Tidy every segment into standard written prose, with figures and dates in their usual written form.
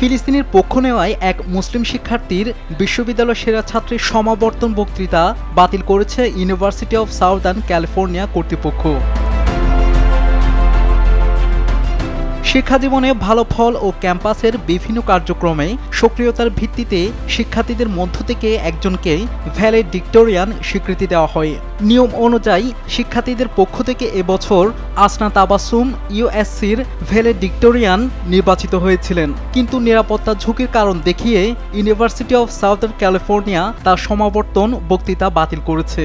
ফিলিস্তিনের পক্ষ নেওয়ায় এক মুসলিম শিক্ষার্থীর বিশ্ববিদ্যালয় সেরা ছাত্রীর সমাবর্তন বক্তৃতা বাতিল করেছে ইউনিভার্সিটি অব সাউদার্ন ক্যালিফোর্নিয়া কর্তৃপক্ষ। শিক্ষাজীবনে ভালো ফল ও ক্যাম্পাসের বিভিন্ন কার্যক্রমে সক্রিয়তার ভিত্তিতে শিক্ষার্থীদের মধ্য থেকে একজনকে ভ্যালেডিক্টোরিয়ান স্বীকৃতি দেওয়া হয়। নিয়ম অনুযায়ী শিক্ষার্থীদের পক্ষ থেকে এবছর আসনা তাবাসসুম ইউএসসির ভ্যালেডিক্টোরিয়ান নির্বাচিত হয়েছিলেন, কিন্তু নিরাপত্তা ঝুঁকির কারণ দেখিয়ে ইউনিভার্সিটি অব সাউদার্ন ক্যালিফোর্নিয়া তার সমাবর্তন বক্তৃতা বাতিল করেছে।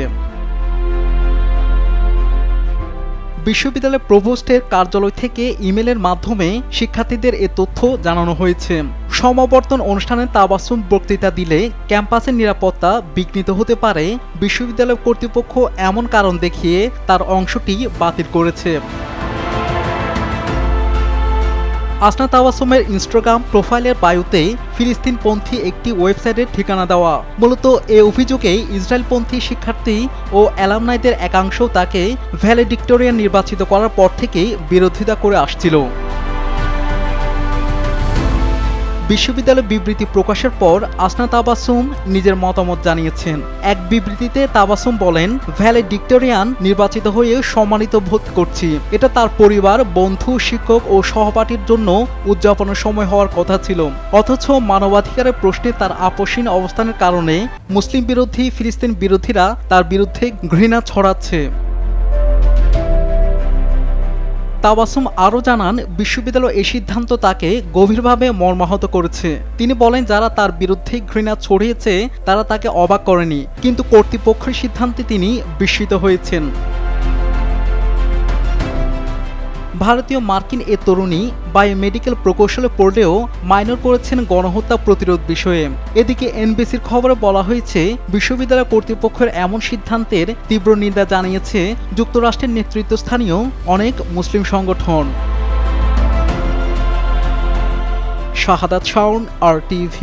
বিশ্ববিদ্যালয়ের প্রভোস্টের কার্যালয় থেকে ইমেলের মাধ্যমে শিক্ষার্থীদের এ তথ্য জানানো হয়েছে। সমাবর্তন অনুষ্ঠানে তাবাসসুম বক্তৃতা দিলে ক্যাম্পাসের নিরাপত্তা বিঘ্নিত হতে পারে বিশ্ববিদ্যালয় কর্তৃপক্ষ এমন কারণ দেখিয়ে তার অংশটি বাতিল করেছে। আসনা তাবাসসুমের ইনস্টাগ্রাম প্রোফাইলের বায়োতে ফিলিস্তিনপন্থী একটি ওয়েবসাইটের ঠিকানা দেওয়া। মূলত এ অভিযোগে ইসরায়েলপন্থী শিক্ষার্থী ও অ্যালামনাইদের একাংশ তাকে ভ্যালেডিক্টোরিয়ান নির্বাচিত করার পর থেকেই বিরোধিতা করে আসছিল। বিশ্ববিদ্যালয় বিবৃতি প্রকাশের পর আসনা তাবাসসুম নিজের মতামত জানিয়েছেন। এক বিবৃতিতে তাবাসসুম বলেন, ভ্যালেডিক্টোরিয়ান নির্বাচিত হয়ে সম্মানিত বোধ করছি। এটা তার পরিবার, বন্ধু, শিক্ষক ও সহপাঠীর জন্য উদযাপনের সময় হওয়ার কথা ছিল। অথচ মানবাধিকারের প্রশ্নে তার আপোষহীন অবস্থানের কারণে মুসলিম বিরোধী ফিলিস্তিন বিরোধীরা তার বিরুদ্ধে ঘৃণা ছড়াচ্ছে। তাবাসসুম আরও জানান, বিশ্ববিদ্যালয় এই সিদ্ধান্ত তাকে গভীরভাবে মর্মাহত করেছে। তিনি বলেন, যারা তার বিরুদ্ধে ঘৃণা ছড়িয়েছে তারা তাকে অবাক করেনি, কিন্তু কর্তৃপক্ষের সিদ্ধান্তে তিনি বিস্মিত হয়েছেন। ভারতীয় মার্কিন এ তরুণী বায়োমেডিক্যাল প্রকৌশলে পড়লেও মাইনর করেছেন গণহত্যা প্রতিরোধ বিষয়ে। এদিকে এনবিসির খবরে বলা হয়েছে, বিশ্ববিদ্যালয় কর্তৃপক্ষের এমন সিদ্ধান্তের তীব্র নিন্দা জানিয়েছে যুক্তরাষ্ট্রের নেতৃত্বস্থানীয় অনেক মুসলিম সংগঠন। শাহাদাত শাওন, RTV।